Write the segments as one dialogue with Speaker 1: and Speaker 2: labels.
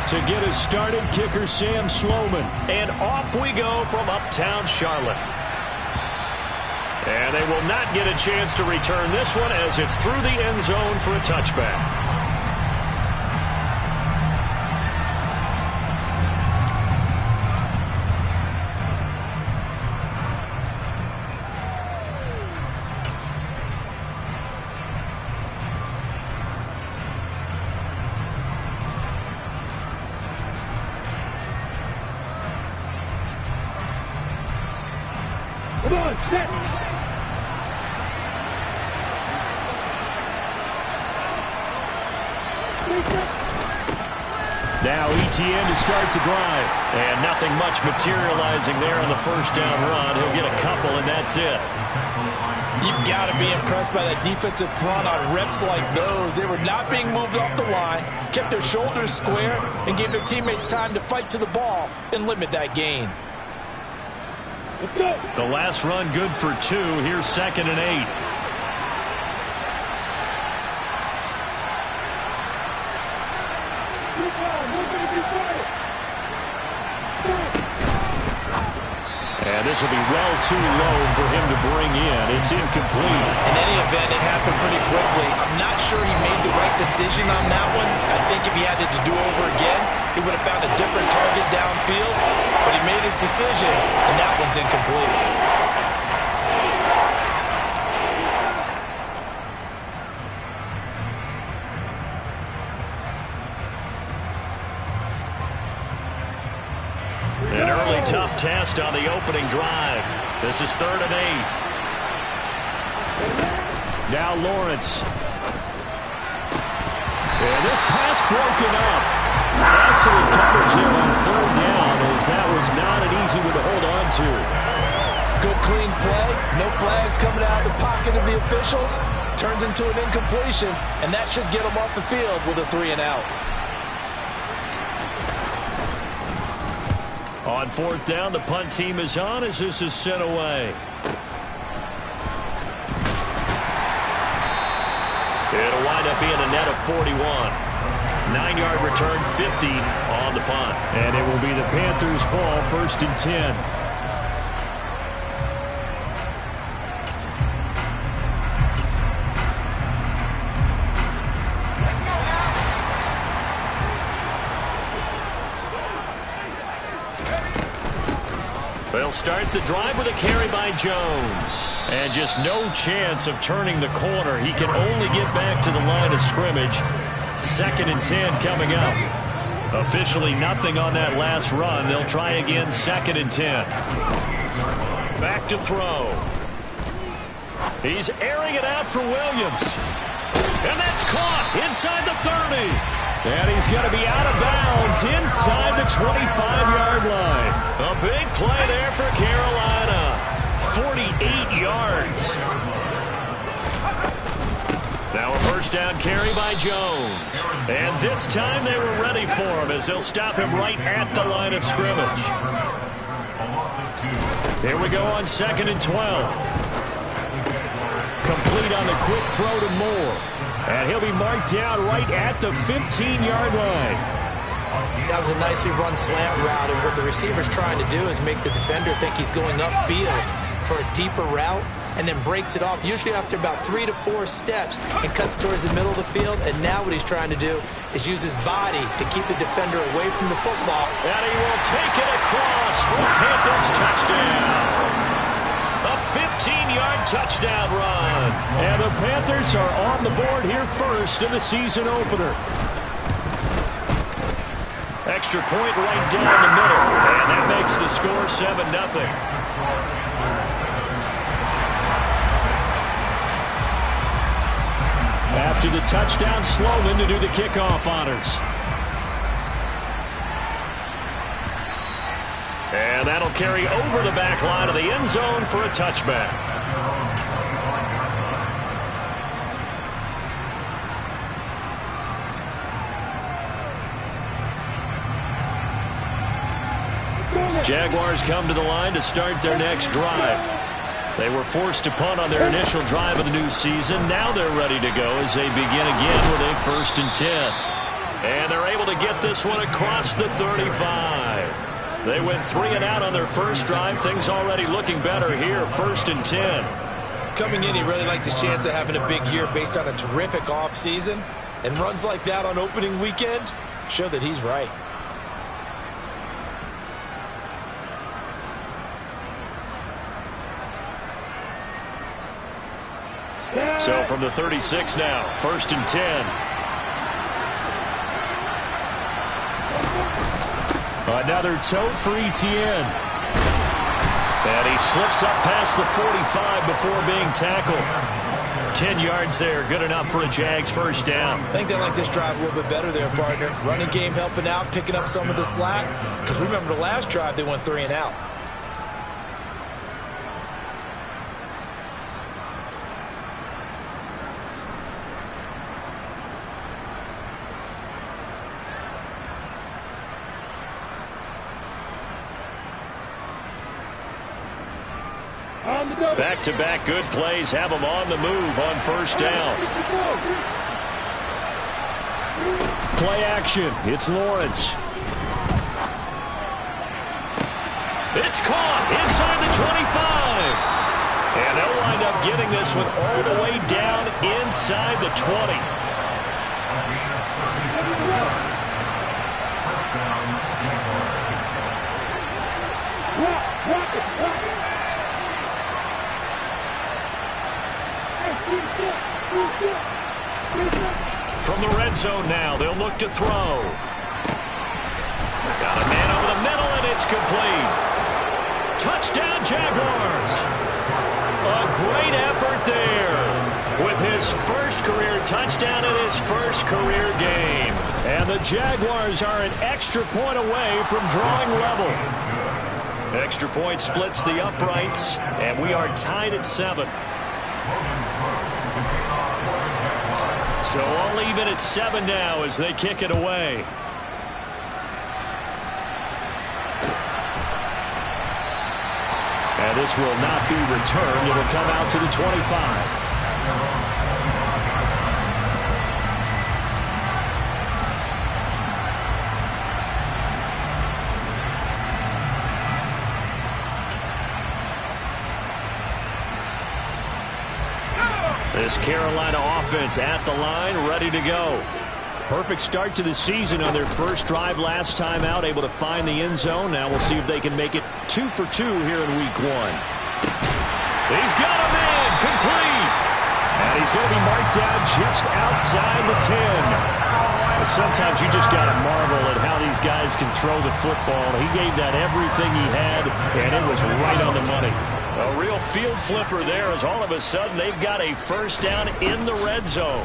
Speaker 1: To get us started, kicker Sam Sloman. And off we go from uptown Charlotte. And they will not get a chance to return this one as it's through the end zone for a touchback.
Speaker 2: Now ETN to start the drive.
Speaker 1: And nothing much materializing there on the first down run. He'll get a couple, and that's it.
Speaker 3: You've got to be impressed by that defensive front on reps like those. They were not being moved off the line, kept their shoulders square, and gave their teammates time to fight to the ball and limit that gain.
Speaker 1: The last run good for 2. Here's 2nd and 8. And this will be well too low for him to bring in. It's incomplete.
Speaker 3: In any event, it happened pretty quickly. I'm not sure he made the right decision on that one. I think if he had it to do over again, he would have found a different target downfield. But he made his decision, and that one's incomplete.
Speaker 1: An early tough test on the opening drive. This is 3rd and 8. Now Lawrence. And this pass broken up. Excellent coverage there on 3rd down, as that was not an easy one to hold on to.
Speaker 3: Good clean play. No flags coming out of the pocket of the officials. Turns into an incompletion, and that should get him off the field with a 3 and out.
Speaker 1: On 4th down, the punt team is on as this is sent away. It'll wind up being a net of 41. 9-yard return, 50 on the punt. And it will be the Panthers' ball, 1st and 10. They'll start the drive with a carry by Jones. And just no chance of turning the corner. He can only get back to the line of scrimmage. 2nd and 10 coming up. Officially nothing on that last run. They'll try again, 2nd and 10. Back to throw. He's airing it out for Williams. And that's caught inside the 30. And he's going to be out of bounds inside the 25-yard line. A big play there for Carolina. 48 yards. Now a 1st down carry by Jones. And this time they were ready for him as they'll stop him right at the line of scrimmage. Here we go on 2nd and 12. Complete on the quick throw to Moore. And he'll be marked down right at the 15-yard line.
Speaker 3: That was a nicely run slant route, and what the receiver's trying to do is make the defender think he's going upfield for a deeper route, and then breaks it off, usually after about 3 to 4 steps, and cuts towards the middle of the field. And now what he's trying to do is use his body to keep the defender away from the football.
Speaker 1: And he will take it across for a Panthers touchdown. A 15-yard touchdown run. And the Panthers are on the board here first in the season opener. Extra point right down the middle. And that makes the score 7-0. After the touchdown, Sloman to do the kickoff honors. And that'll carry over the back line of the end zone for a touchback. Jaguars come to the line to start their next drive. They were forced to punt on their initial drive of the new season. Now they're ready to go as they begin again with a 1st and 10. And they're able to get this one across the 35. They went 3 and out on their first drive. Things already looking better here. 1st and 10.
Speaker 3: Coming in, he really liked his chance of having a big year based on a terrific offseason. And runs like that on opening weekend show that he's right.
Speaker 1: So from the 36 now, 1st and 10. Another tote for Etienne. And he slips up past the 45 before being tackled. 10 yards there, good enough for a Jags first down.
Speaker 3: I think they like this drive a little bit better there, partner. Running game helping out, picking up some of the slack. Because remember the last drive, they went 3 and out.
Speaker 1: Back-to-back good plays have them on the move on first down. Play action. It's Lawrence. It's caught inside the 25. And they'll wind up getting this one all the way down inside the 20. From the red zone now, they'll look to throw. Got a man over the middle, and it's complete. Touchdown, Jaguars. A great effort there with his first career touchdown in his first career game. And the Jaguars are an extra point away from drawing level. Extra point splits the uprights, and we are tied at 7. So all even at 7 now as they kick it away. And this will not be returned. It'll come out to the 25. This Carolina offense at the line, ready to go. Perfect start to the season on their first drive last time out, able to find the end zone. Now we'll see if they can make it 2 for 2 here in week 1. He's got a man, complete. And he's going to be marked down just outside the 10. Sometimes you just got to marvel at how these guys can throw the football. He gave that everything he had, and it was right on the money. A real field flipper there as all of a sudden they've got a first down in the red zone.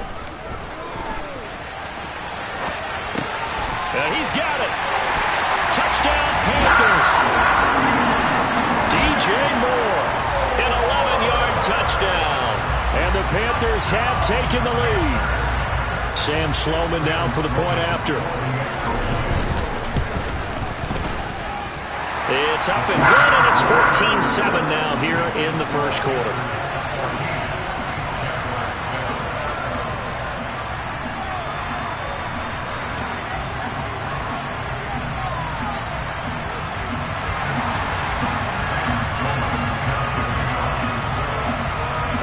Speaker 1: And he's got it. Touchdown, Panthers. DJ Moore, an 11-yard touchdown. And the Panthers have taken the lead. Sam Sloman down for the point after. It's up and good, and it's 14-7 now here in the first quarter.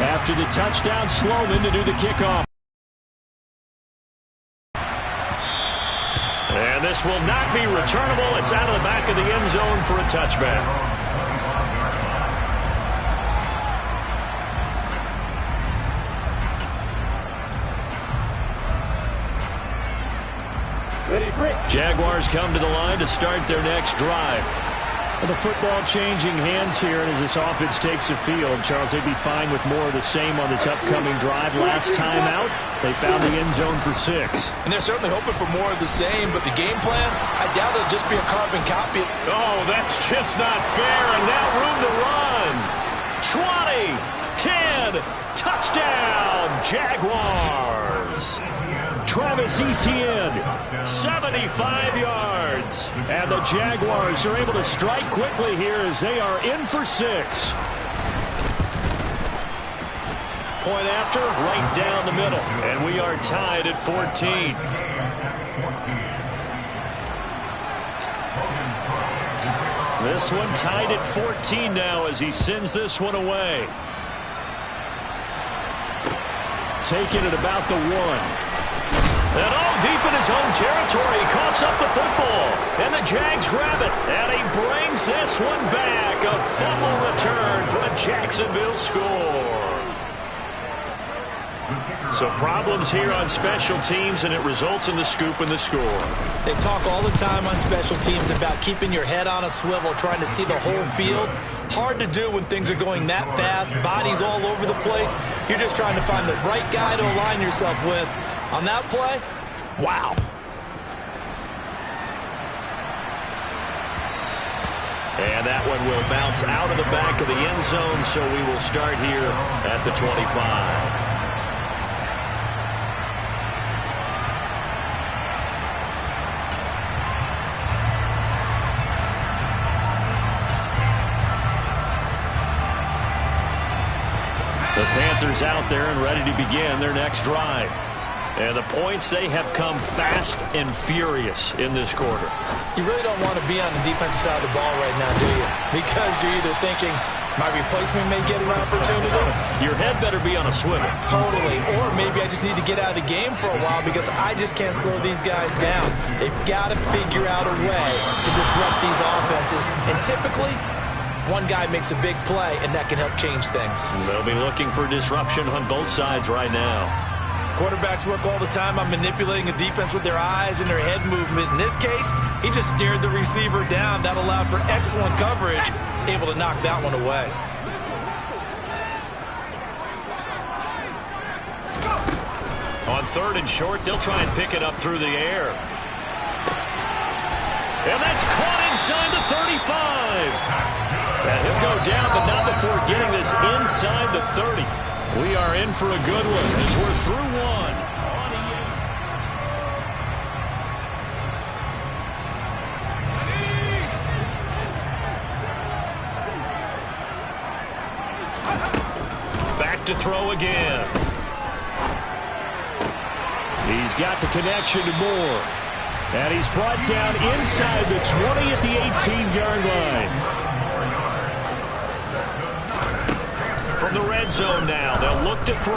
Speaker 1: After the touchdown, Sloman to do the kickoff. And this will not be returnable. It's out of the back of the end zone for a touchback. Jaguars come to the line to start their next drive. Well, the football changing hands here as this offense takes the field. Charles, they'd be fine with more of the same on this upcoming drive. Last time out, they found the end zone for 6.
Speaker 3: And they're certainly hoping for more of the same, but the game plan, I doubt it'll just be a carbon copy.
Speaker 1: Oh, that's just not fair, and now room to run. 20, 10, touchdown, Jaguars. Travis Etienne, 75 yards. And the Jaguars are able to strike quickly here as they are in for 6. Point after, right down the middle. And we are tied at 14. This one tied at 14 now as he sends this one away. Taking it about the 1. And all deep in his own territory, he coughs up the football. And the Jags grab it. And he brings this one back. A fumble return for a Jacksonville score. So problems here on special teams, and it results in the scoop and the score.
Speaker 3: They talk all the time on special teams about keeping your head on a swivel, trying to see the whole field. Hard to do when things are going that fast, bodies all over the place. You're just trying to find the right guy to align yourself with. On that play, wow.
Speaker 1: And that one will bounce out of the back of the end zone, so we will start here at the 25. The Panthers out there and ready to begin their next drive. And the points, they have come fast and furious in this quarter.
Speaker 3: You really don't want to be on the defensive side of the ball right now, do you? Because you're either thinking, my replacement may get an opportunity.
Speaker 1: Your head better be on a swivel.
Speaker 3: Totally. Or maybe I just need to get out of the game for a while because I just can't slow these guys down. They've got to figure out a way to disrupt these offenses. And typically, one guy makes a big play, and that can help change things.
Speaker 1: They'll be looking for disruption on both sides right now.
Speaker 3: Quarterbacks work all the time on manipulating a defense with their eyes and their head movement. In this case, he just stared the receiver down. That allowed for excellent coverage, able to knock that one away.
Speaker 1: On 3rd and short, they'll try and pick it up through the air. And that's caught inside the 35. And he'll go down, but not before getting this inside the 30. We are in for a good one as we're through one. Back to throw again. He's got the connection to Moore. And he's brought down inside the 20 at the 18-yard line. From the red zone now, they'll look to throw.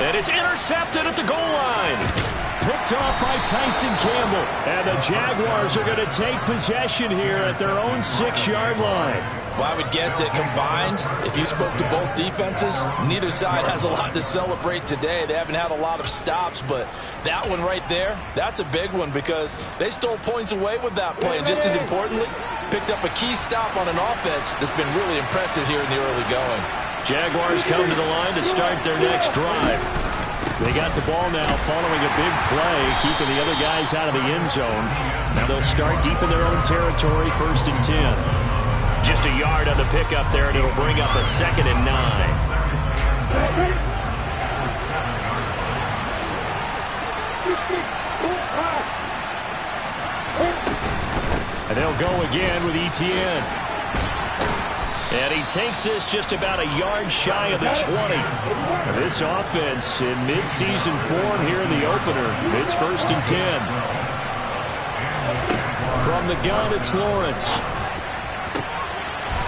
Speaker 1: And it's intercepted at the goal line. Picked off by Tyson Campbell. And the Jaguars are going to take possession here at their own 6-yard line.
Speaker 3: Well, I would guess that combined, if you spoke to both defenses, neither side has a lot to celebrate today. They haven't had a lot of stops, but that one right there, that's a big one because they stole points away with that play. And just as importantly, picked up a key stop on an offense that's been really impressive here in the early going.
Speaker 1: Jaguars come to the line to start their next drive. They got the ball now following a big play, keeping the other guys out of the end zone. Now they'll start deep in their own territory, 1st and 10. Just a yard on the pickup there, and it'll bring up a 2nd and 9. And they'll go again with Etienne. And he takes this just about a yard shy of the 20. And this offense in midseason form here in the opener. It's 1st and 10. From the gun, it's Lawrence.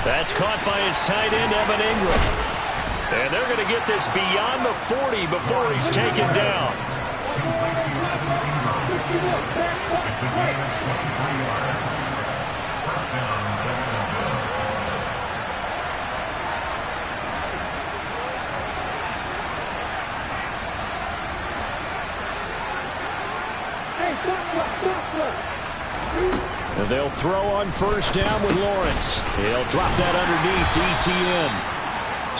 Speaker 1: That's caught by his tight end, Evan Ingram. And they're going to get this beyond the 40 before he's taken down. And they'll throw on 1st down with Lawrence. He'll drop that underneath to Etienne.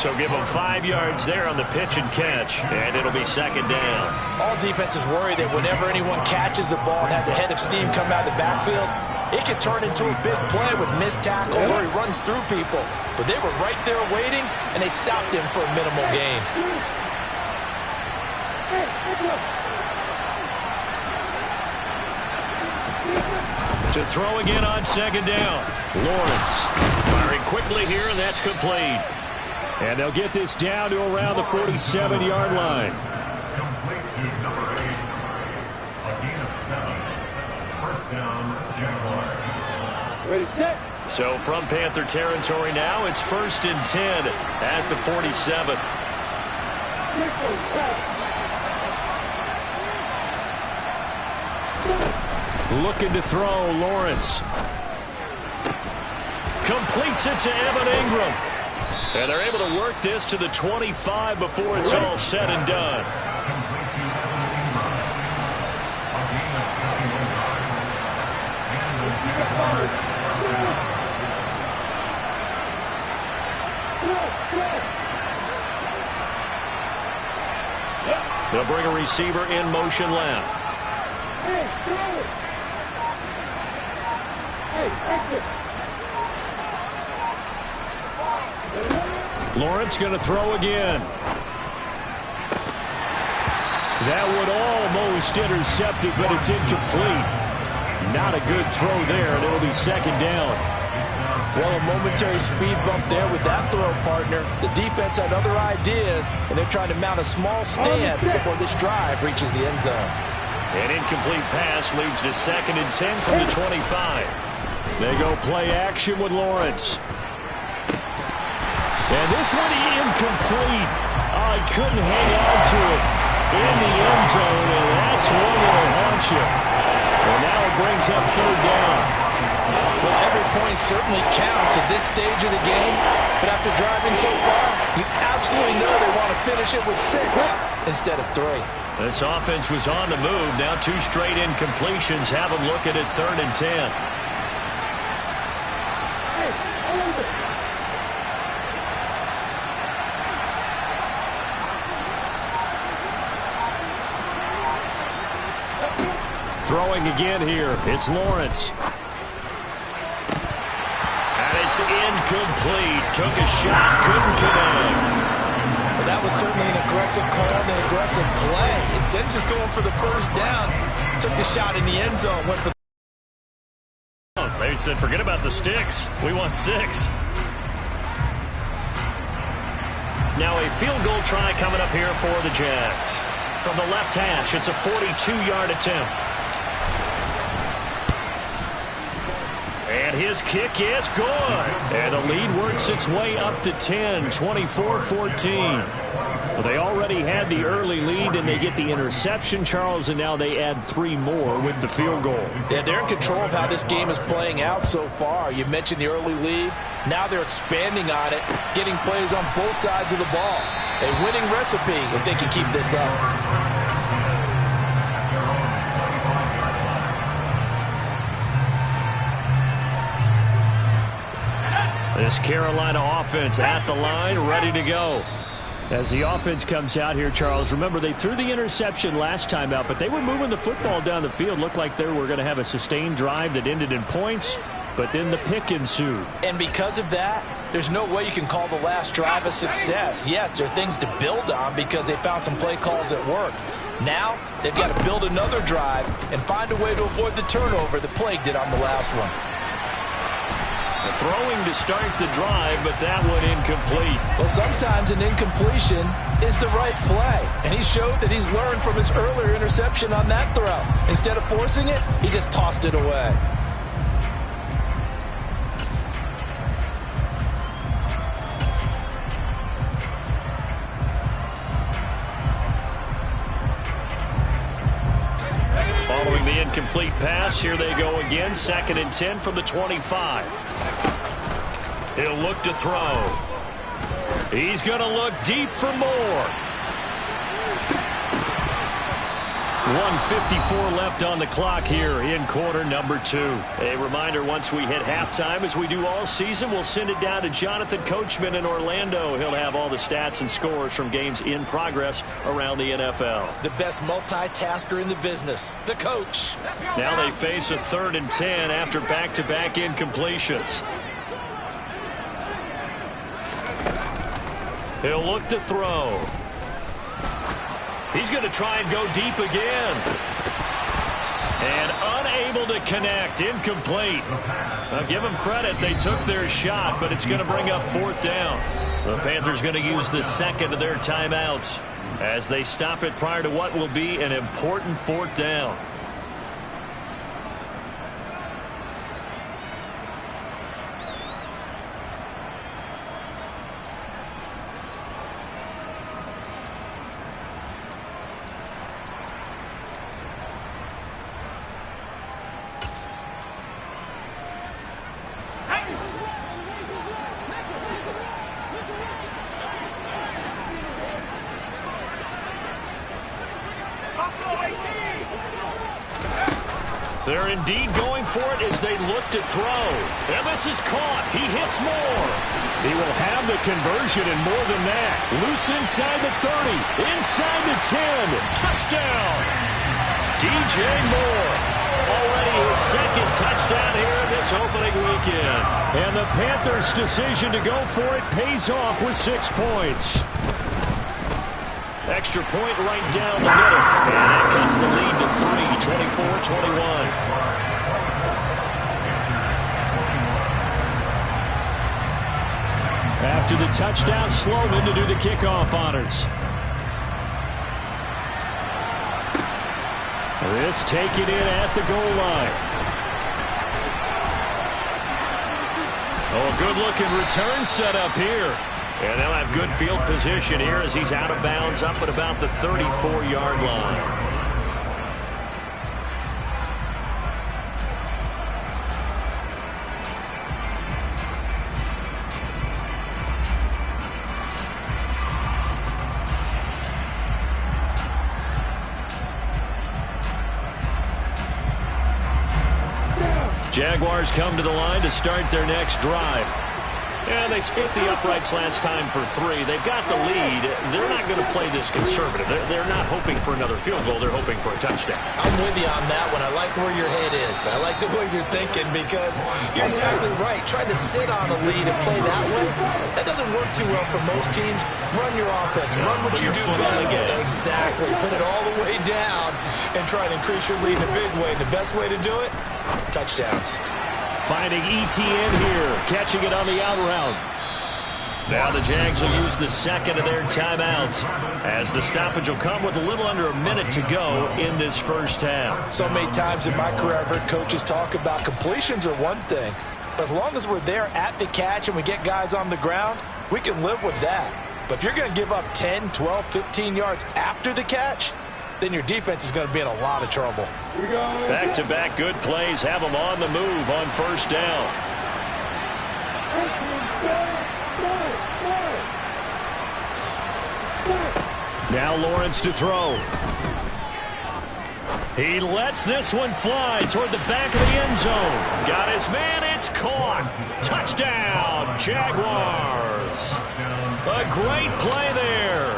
Speaker 1: So give him 5 yards there on the pitch and catch, and it'll be 2nd down.
Speaker 3: All defenses worry that whenever anyone catches the ball and has a head of steam come out of the backfield, it can turn into a big play with missed tackles or he runs through people. But they were right there waiting, and they stopped him for a minimal gain.
Speaker 1: To throw again on 2nd down. Lawrence firing quickly here, and that's complete. And they'll get this down to around the 47-yard line. So from Panther territory now, it's 1st and 10 at the 47. Looking to throw, Lawrence. Completes it to Evan Ingram. And they're able to work this to the 25 before it's all said and done. They'll bring a receiver in motion left. Lawrence going to throw again. That would almost intercept it, but it's incomplete. Not a good throw there, and it'll be 2nd down.
Speaker 3: Well, a momentary speed bump there with that throw, partner. The defense had other ideas, and they're trying to mount a small stand before this drive reaches the end zone.
Speaker 1: An incomplete pass leads to 2nd and 10 from the 25. They go play action with Lawrence. And this one incomplete. Oh, he couldn't hang on to it in the end zone, and that's one that'll haunt you. And now it brings up 3rd down.
Speaker 3: Well, every point certainly counts at this stage of the game, but after driving so far, you absolutely know they want to finish it with 6 instead of 3.
Speaker 1: This offense was on the move. Now 2 straight incompletions have them looking at 3rd and 10. Throwing again here. It's Lawrence. And it's incomplete. Took a shot, couldn't connect.
Speaker 3: Well, that was certainly an aggressive call and an aggressive play. Instead of just going for the 1st down, took the shot in the end zone, went for the...
Speaker 1: They said, forget about the sticks. We want 6. Now a field goal try coming up here for the Jags. From the left hash, it's a 42-yard attempt. And his kick is good. And the lead works its way up to 10, 24-14. Well, they already had the early lead, and they get the interception, Charles, and now they add 3 more with the field goal.
Speaker 3: Yeah, they're in control of how this game is playing out so far. You mentioned the early lead. Now they're expanding on it, getting plays on both sides of the ball. A winning recipe if they can keep this up.
Speaker 1: This Carolina offense at the line, ready to go. As the offense comes out here, Charles, remember they threw the interception last time out, but they were moving the football down the field. Looked like they were going to have a sustained drive that ended in points, but then the pick ensued.
Speaker 3: And because of that, there's no way you can call the last drive a success. Yes, there are things to build on because they found some play calls that work. Now, they've got to build another drive and find a way to avoid the turnover that plagued it on the last one.
Speaker 1: Throwing to start the drive, but that one incomplete.
Speaker 3: Well, sometimes an incompletion is the right play, and he showed that he's learned from his earlier interception on that throw. Instead of forcing it, he just tossed it away.
Speaker 1: Following the incomplete pass, here they go again. 2nd and 10 from the 25. He'll look to throw. He's going to look deep for more. 1:54 left on the clock here in quarter number 2. A reminder, once we hit halftime, as we do all season, we'll send it down to Jonathan Coachman in Orlando. He'll have all the stats and scores from games in progress around the NFL.
Speaker 3: The best multitasker in the business, the coach.
Speaker 1: Now they face a 3rd and 10 after back-to-back incompletions. He'll look to throw. He's going to try and go deep again. And unable to connect. Incomplete. I'll give them credit. They took their shot, but it's going to bring up 4th down. The Panthers going to use the second of their timeouts as they stop it prior to what will be an important 4th down. They're indeed going for it as they look to throw. And this is caught. He hits more.
Speaker 2: He will have the conversion and more than that. Loose inside the 30. Inside the 10. Touchdown.
Speaker 1: DJ Moore. Already his second touchdown here this opening weekend.
Speaker 2: And the Panthers' decision to go for it pays off with 6 points.
Speaker 1: Extra point right down the middle. And that cuts the lead to 3, 24-21.
Speaker 2: After the touchdown, Sloman to do the kickoff honors. This taken in at the goal line.
Speaker 1: Oh, a good-looking return set up here. And they'll have good field position here as he's out of bounds up at about the 34-yard line. Jaguars come to the line to start their next drive. And they split the uprights last time for 3. They've got the lead. They're not going to play this conservative. They're not hoping for another field goal. They're hoping for a touchdown.
Speaker 3: I'm with you on that one. I like where your head is. I like the way you're thinking because you're exactly right. Trying to sit on a lead and play that way, that doesn't work too well for most teams. Run your offense. Run what you do best. Exactly. Put it all the way down and try to increase your lead in a big way. And the best way to do it, touchdowns.
Speaker 2: Finding ETN here, catching it on the out route.
Speaker 1: Now the Jags will use the second of their timeouts as the stoppage will come with a little under a minute to go in this first half.
Speaker 4: So many times in my career I've heard coaches talk about completions are one thing, but as long as we're there at the catch and we get guys on the ground, we can live with that. But if you're going to give up 10, 12, 15 yards after the catch, then your defense is going to be in a lot of trouble.
Speaker 1: Back-to-back good plays have them on the move on first down.
Speaker 2: Now Lawrence to throw.
Speaker 1: He lets this one fly toward the back of the end zone. Got his man. It's caught. Touchdown, Jaguars. A great play there.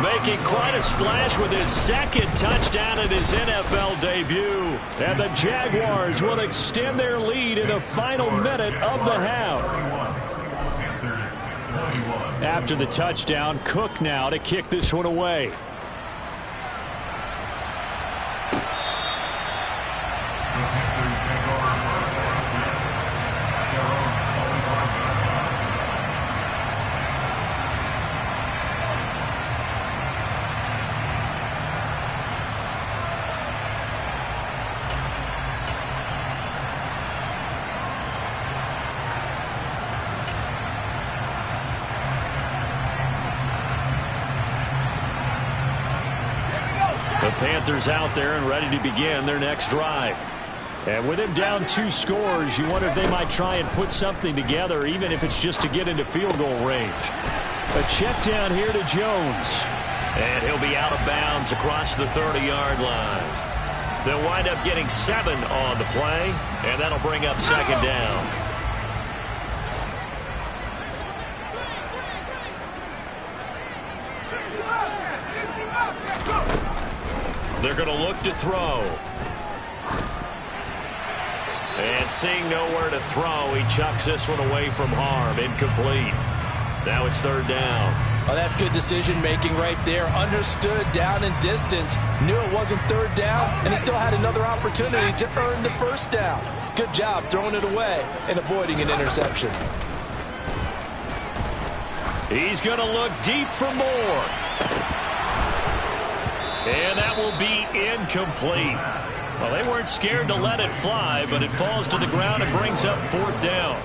Speaker 1: Making quite a splash with his second touchdown in his NFL debut.
Speaker 2: And the Jaguars will extend their lead in the final minute of the half. After the touchdown, Cook now to kick this one away.
Speaker 1: The Panthers out there and ready to begin their next drive.
Speaker 2: And with him down 2 scores, you wonder if they might try and put something together, even if it's just to get into field goal range. A check down here to Jones.
Speaker 1: And he'll be out of bounds across the 30-yard line. They'll wind up getting 7 on the play, and that'll bring up second down. They're going to look to throw. And seeing nowhere to throw, he chucks this one away from harm. Incomplete. Now it's third down.
Speaker 3: Oh, that's good decision-making right there. Understood down and distance. Knew it wasn't third down, and he still had another opportunity to earn the first down. Good job throwing it away and avoiding an interception.
Speaker 1: He's going to look deep for more. And that will be incomplete. Well, they weren't scared to let it fly, but it falls to the ground and brings up fourth down.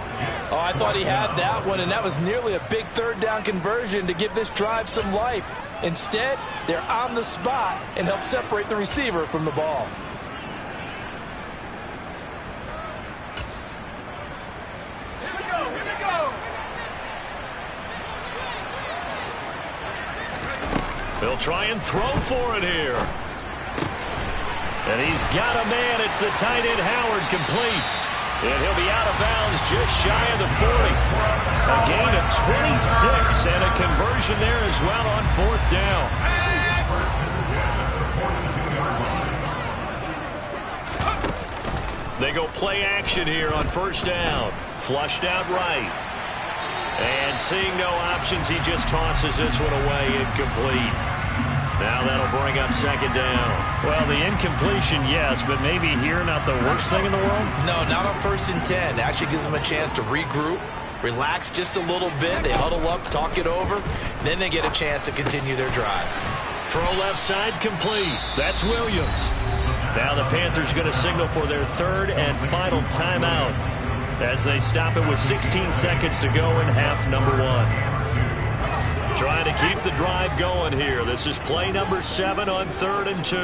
Speaker 3: Oh, I thought he had that one, and that was nearly a big third down conversion to give this drive some life. Instead, they're on the spot and help separate the receiver from the ball.
Speaker 1: They'll try and throw for it here.
Speaker 2: And he's got a man. It's the tight end, Howard, complete. And he'll be out of bounds just shy of the 40. A gain of 26 and a conversion there as well on 4th down. They go play action here on 1st down. Flushed out right. And seeing no options, he just tosses this one away, incomplete. Now that'll bring up 2nd down.
Speaker 1: Well, the incompletion, yes, but maybe here not the worst thing in the world?
Speaker 3: No, not on 1st and 10. Actually gives them a chance to regroup, relax just a little bit. They huddle up, talk it over, and then they get a chance to continue their drive.
Speaker 2: Throw left side complete. That's Williams. Now the Panthers going to signal for their 3rd and final timeout as they stop it with 16 seconds to go in half number 1. Trying to keep the drive going here. This is play number 7 on 3rd and 2.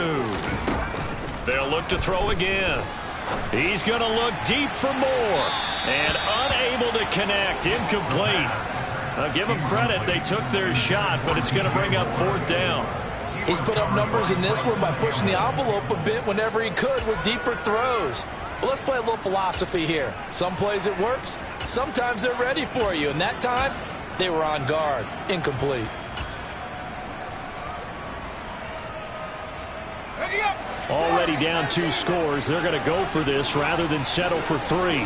Speaker 2: They'll look to throw again. He's going to look deep for more. And unable to connect. Incomplete. I'll give them credit. They took their shot, but it's going to bring up 4th down.
Speaker 3: He's put up numbers in this one by pushing the envelope a bit whenever he could with deeper throws. But let's play a little philosophy here. Some plays it works. Sometimes they're ready for you. And that time, they were on guard. Incomplete.
Speaker 2: Already down 2 scores. They're going to go for this rather than settle for 3.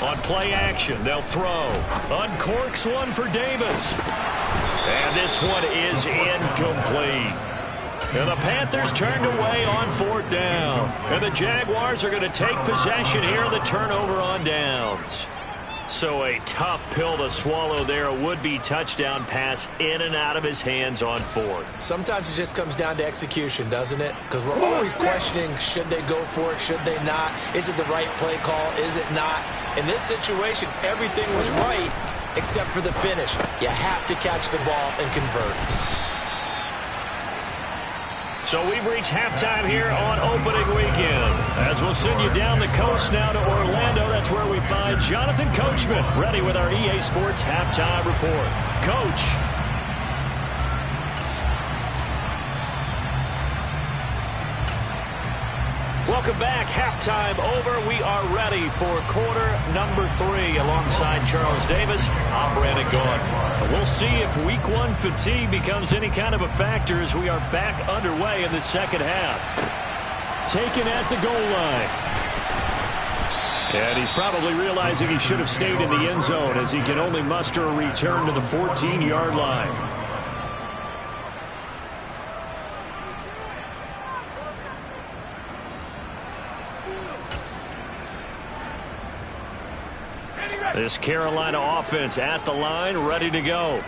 Speaker 2: On play action, they'll throw. Uncorks one for Davis. And this one is incomplete. And the Panthers turned away on 4th down. And the Jaguars are going to take possession here on the turnover on downs. So a tough pill to swallow there. A would-be touchdown pass in and out of his hands on 4th.
Speaker 3: Sometimes it just comes down to execution, doesn't it? Because we're always questioning, should they go for it, should they not? Is it the right play call, is it not? In this situation, everything was right except for the finish. You have to catch the ball and convert.
Speaker 2: So we've reached halftime here on opening weekend. As we'll send you down the coast now to Orlando, that's where we find Jonathan Coachman, ready with our EA Sports halftime report. Coach. Welcome back. Halftime over. We are ready for quarter number 3 alongside Charles Davis. I'm Brandon Gaudin. We'll see if week 1 fatigue becomes any kind of a factor as we are back underway in the second half. Taken at the goal line. And he's probably realizing he should have stayed in the end zone as he can only muster a return to the 14-yard line. This Carolina offense at the line, ready to go.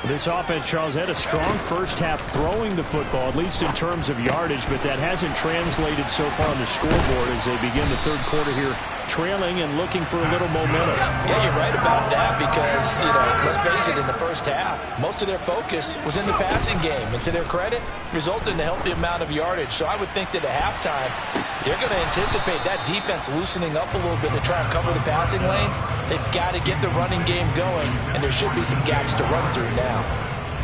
Speaker 1: This offense, Charles, had a strong first half throwing the football, at least in terms of yardage, but that hasn't translated so far on the scoreboard as they begin the 3rd quarter here, trailing and looking for a little momentum.
Speaker 3: Yeah, you're right about that because, let's face it, in the first half, most of their focus was in the passing game. And to their credit, resulted in a healthy amount of yardage. So I would think that at halftime, they're going to anticipate that defense loosening up a little bit to try and cover the passing lanes. They've got to get the running game going, and there should be some gaps to run through now.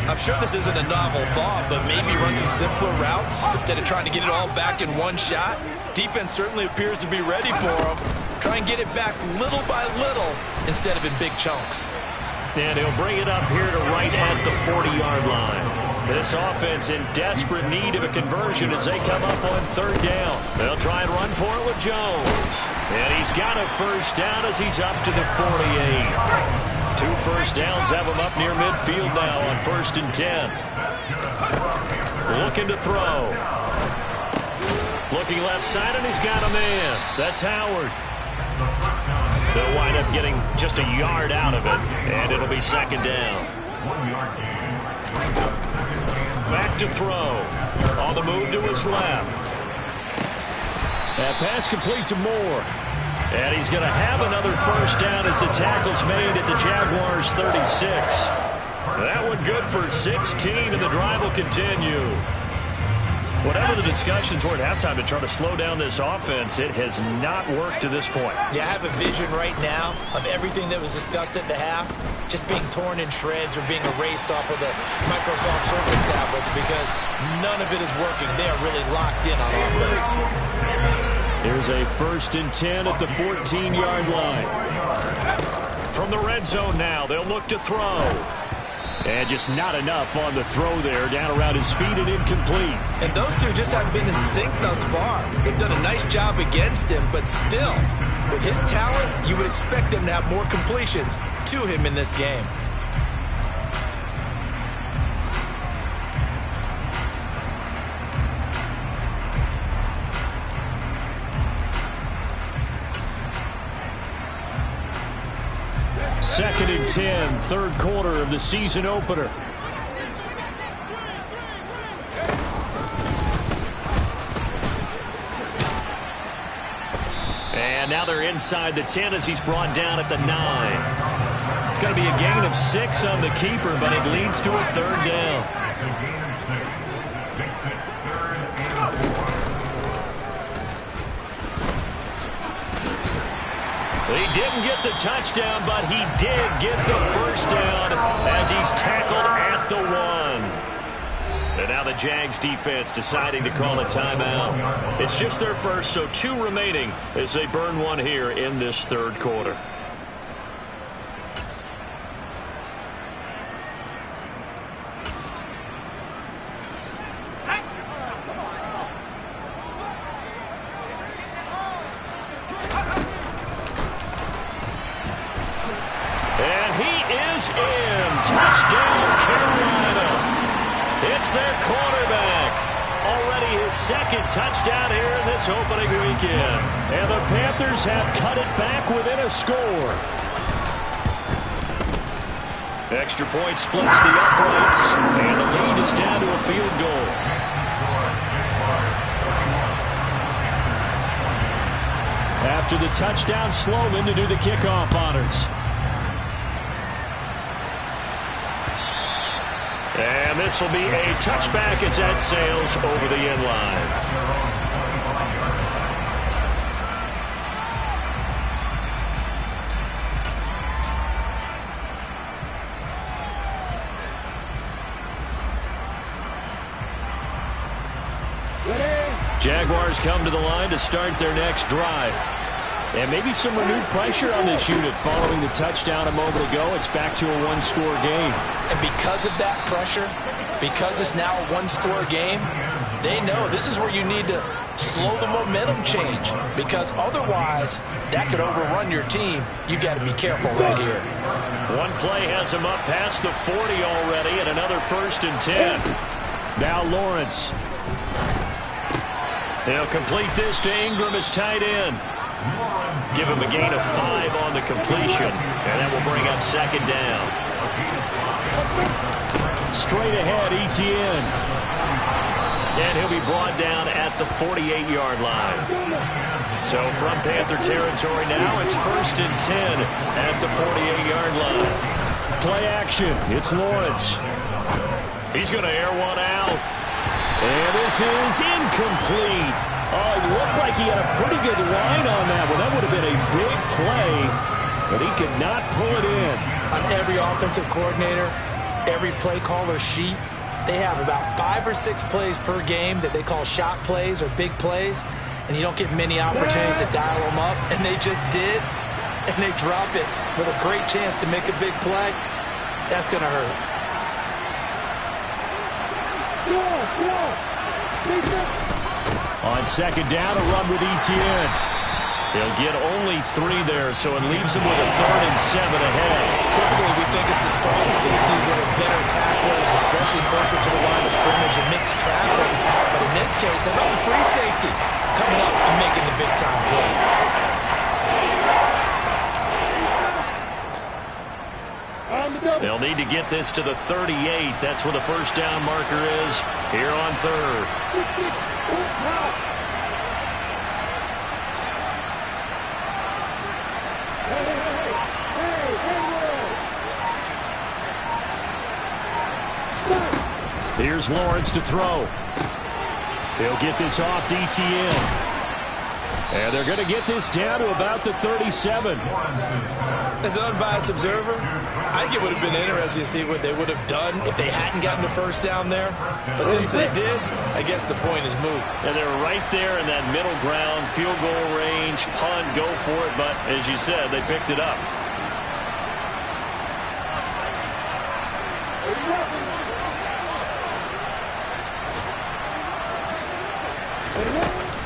Speaker 5: I'm sure this isn't a novel thought, but maybe run some simpler routes instead of trying to get it all back in one shot. Defense certainly appears to be ready for them. Try and get it back little by little instead of in big chunks.
Speaker 2: And he'll bring it up here to right at the 40-yard line. This offense in desperate need of a conversion as they come up on 3rd down. They'll try and run for it with Jones. And he's got a first down as he's up to the 48. 2 first downs have him up near midfield now on 1st and 10. Looking to throw. Looking left side, and he's got a man. That's Howard. They'll wind up getting just a yard out of it, and it'll be 2nd down. Back to throw. On the move to his left. That pass complete to Moore. And he's going to have another first down as the tackle's made at the Jaguars' 36. That one good for 16, and the drive will continue.
Speaker 1: Whatever the discussions were at halftime to try to slow down this offense, it has not worked to this point.
Speaker 3: Yeah, I have a vision right now of everything that was discussed at the half just being torn in shreds or being erased off of the Microsoft Surface tablets because none of it is working. They are really locked in on offense.
Speaker 1: Here's a 1st and 10 at the 14-yard line. From the red zone now, they'll look to throw. And just not enough on the throw there, down around his feet and incomplete.
Speaker 3: And those two just haven't been in sync thus far. They've done a nice job against him, but still, with his talent, you would expect them to have more completions to him in this game.
Speaker 1: Second and 10, third quarter of the season opener. And now they're inside the 10 as he's brought down at the 9. It's going to be a gain of 6 on the keeper, but it leads to a 3rd down. He didn't get the touchdown, but he did get the 1st down as he's tackled at the 1. And now the Jags defense deciding to call a timeout. It's just their first, so 2 remaining as they burn 1 here in this 3rd quarter. Touchdown, Carolina. It's their quarterback. Already his 2nd touchdown here in this opening weekend. And the Panthers have cut it back within a score. Extra point splits the uprights. And the lead is down to a field goal. After the touchdown, Sloman to do the kickoff honors. And this will be a touchback as that sails over the end line. Jaguars come to the line to start their next drive. And maybe some renewed pressure on this unit following the touchdown a moment ago. It's back to a 1-score game.
Speaker 3: And because of that pressure, because it's now a 1-score game, they know this is where you need to slow the momentum change. Because otherwise, that could overrun your team. You've got to be careful right here.
Speaker 1: One play has him up past the 40 already, and another 1st and 10. Now Lawrence. He'll complete this to Ingram as tight end. Give him a gain of 5 on the completion, and that will bring up 2nd down. Straight ahead, Etienne. And he'll be brought down at the 48-yard line. So from Panther territory now, it's 1st and 10 at the 48-yard line. Play action. It's Lawrence. He's going to air one out. And this is incomplete. Oh, it looked like he had a pretty good line on that one. That would have been a big play, but he could not pull it in.
Speaker 3: On every offensive coordinator, every play caller sheet, they have about 5 or 6 plays per game that they call shot plays or big plays, and you don't get many opportunities to dial them up, and they just did, and they drop it with a great chance to make a big play. That's going to hurt.
Speaker 1: On 2nd down, a run with Etienne. He'll get only 3 there, so it leaves him with a 3rd and 7 ahead.
Speaker 3: Typically, we think it's the strong safeties that are better tacklers, especially closer to the line of scrimmage amidst traffic. But in this case, how about the free safety coming up and making the big-time play?
Speaker 1: They'll need to get this to the 38. That's where the 1st down marker is here on 3rd. Here's Lawrence to throw. He'll get this off to ETN. And they're going to get this down to about the 37.
Speaker 5: As an unbiased observer, I think it would have been interesting to see what they would have done if they hadn't gotten the first down there. But since they did, I guess the point is moot.
Speaker 2: And they're right there in that middle ground, field goal range, punt, go for it. But as you said, they picked it up.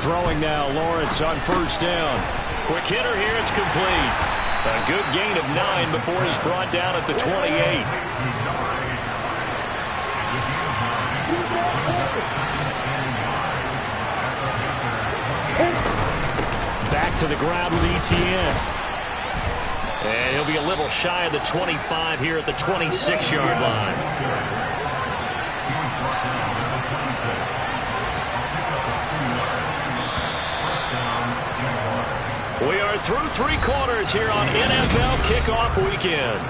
Speaker 1: Throwing now, Lawrence on first down.
Speaker 2: Quick hitter here, it's complete. A good gain of 9 before he's brought down at the 28.
Speaker 1: Back to the ground with ETN.
Speaker 2: And he'll be a little shy of the 25 here at the 26-yard line. We are through 3 quarters here on NFL Kickoff Weekend.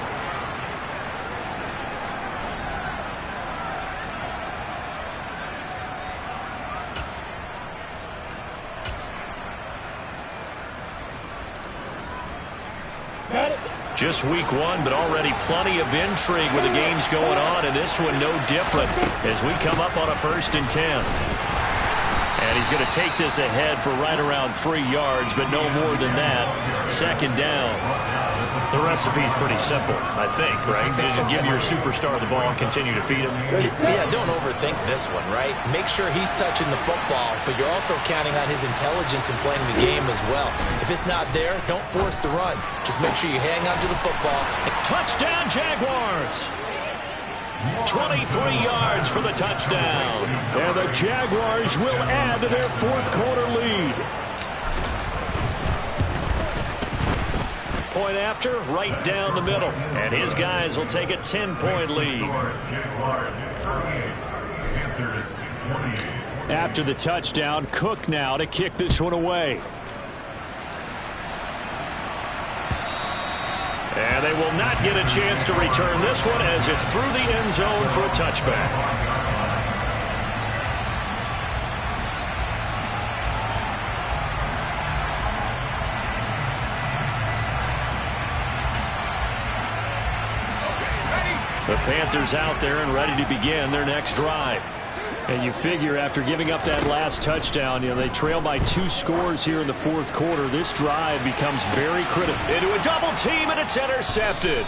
Speaker 2: Just week 1, but already plenty of intrigue with the games going on, and this one no different as we come up on a 1st and 10. And he's going to take this ahead for right around 3 yards, but no more than that. 2nd down.
Speaker 1: The recipe's pretty simple, I think, right? Just give your superstar the ball and continue to feed him.
Speaker 3: Yeah, don't overthink this one, right? Make sure he's touching the football, but you're also counting on his intelligence in playing the game as well. If it's not there, don't force the run. Just make sure you hang on to the football.
Speaker 2: Touchdown, Jaguars! 23 yards for the touchdown.
Speaker 1: And the Jaguars will add to their 4th quarter lead.
Speaker 2: Point after, right down the middle. And his guys will take a 10-point lead.
Speaker 1: After the touchdown, Cook now to kick this one away.
Speaker 2: And they will not get a chance to return this one as it's through the end zone for a touchback. The Panthers out there and ready to begin their next drive.
Speaker 1: And you figure after giving up that last touchdown, they trail by 2 scores here in the 4th quarter. This drive becomes very critical.
Speaker 2: Into a double team, and it's intercepted.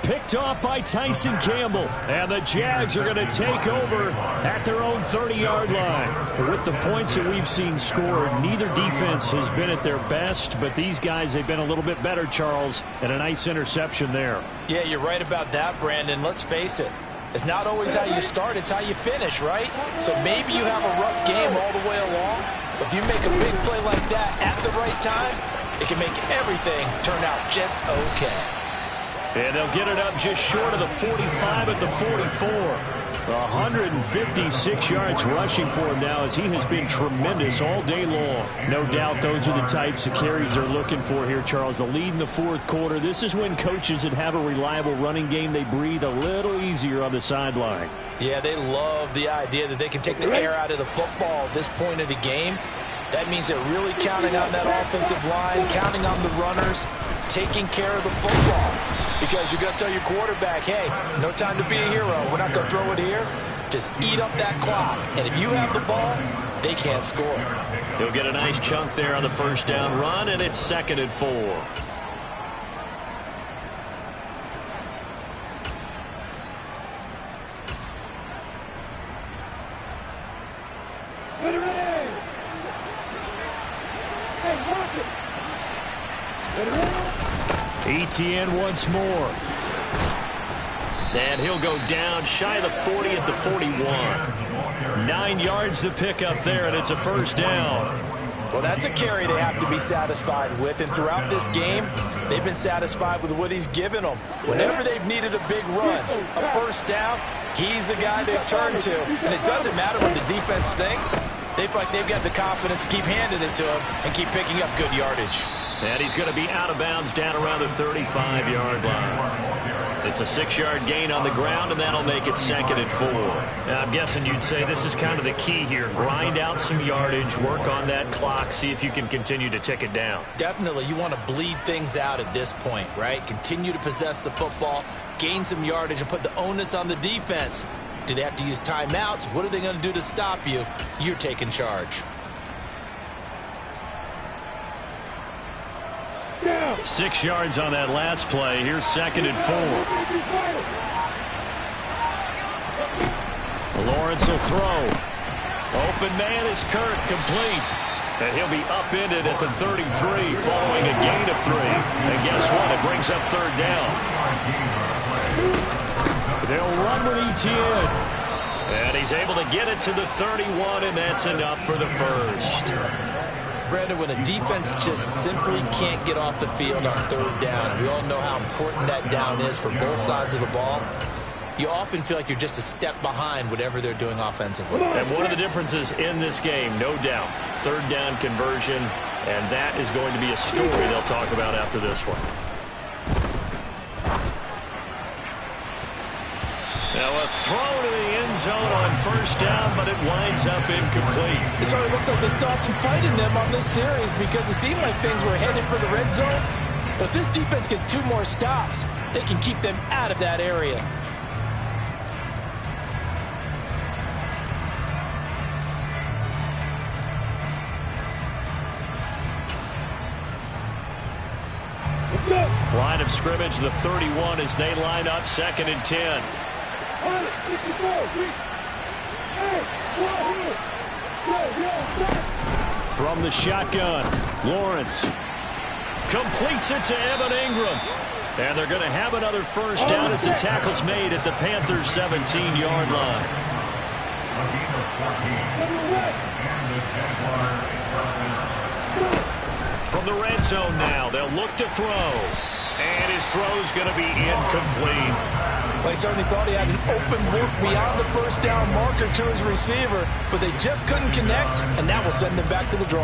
Speaker 1: Picked off by Tyson Campbell. And the Jags are going to take over at their own 30-yard line. With the points that we've seen scored, neither defense has been at their best, but these guys, they've been a little bit better, Charles, and a nice interception there.
Speaker 3: Yeah, you're right about that, Brandon. Let's face it. It's not always how you start, it's how you finish, right? So maybe you have a rough game all the way along, but if you make a big play like that at the right time, it can make everything turn out just okay.
Speaker 2: And they'll get it up just short of the 45 at the 44.
Speaker 1: 156 yards rushing for him now as he has been tremendous all day long. No doubt those are the types of carries they're looking for here, Charles. The lead in the 4th quarter. This is when coaches that have a reliable running game, they breathe a little easier on the sideline.
Speaker 3: Yeah, they love the idea that they can take the air out of the football at this point of the game. That means they're really counting on that offensive line, counting on the runners, taking care of the football. Because you're going to tell your quarterback, hey, no time to be a hero. We're not going to throw it here. Just eat up that clock. And if you have the ball, they can't score.
Speaker 2: He'll get a nice chunk there on the 1st down run, and it's 2nd and 4.
Speaker 1: ETN once more.
Speaker 2: And he'll go down shy of the 40 at the 41. 9 yards to pick up there, and it's a 1st down.
Speaker 3: Well, that's a carry they have to be satisfied with. And throughout this game, they've been satisfied with what he's given them. Whenever they've needed a big run, a 1st down, he's the guy they've turned to. And it doesn't matter what the defense thinks. They feel like they've got the confidence to keep handing it to him and keep picking up good yardage.
Speaker 1: And he's going to be out of bounds down around the 35-yard line. It's a 6-yard gain on the ground, and that'll make it 2nd and 4. Now, I'm guessing you'd say this is kind of the key here. Grind out some yardage, work on that clock, see if you can continue to tick it down.
Speaker 3: Definitely, you want to bleed things out at this point, right? Continue to possess the football, gain some yardage, and put the onus on the defense. Do they have to use timeouts? What are they going to do to stop you? You're taking charge.
Speaker 1: 6 yards on that last play. Here's 2nd and 4. Lawrence will throw. Open man is Kirk, complete. And he'll be upended at the 33 following a gain of 3. And guess what? It brings up 3rd down. They'll run with ETN. And he's able to get it to the 31, and that's enough for the first.
Speaker 3: Brandon, when a defense just simply can't get off the field on 3rd down, and we all know how important that down is for both sides of the ball, you often feel like you're just a step behind whatever they're doing offensively.
Speaker 1: And one of the differences in this game, no doubt, 3rd down conversion, and that is going to be a story they'll talk about after this one. Now a throw to the end zone on 1st down, but it winds up incomplete.
Speaker 4: It sort of looks like they still have some fight in them on this series because it seemed like things were headed for the red zone. But if this defense gets 2 more stops, they can keep them out of that area.
Speaker 1: Line of scrimmage, the 31 as they line up 2nd and 10. From the shotgun, Lawrence completes it to Evan Ingram. And they're going to have another 1st down as the tackle's made at the Panthers' 17-yard line. From the red zone now, they'll look to throw. And his throw's going to be incomplete.
Speaker 4: They certainly thought he had an open look beyond the 1st down marker to his receiver, but they just couldn't connect, and that will send them back to the drawing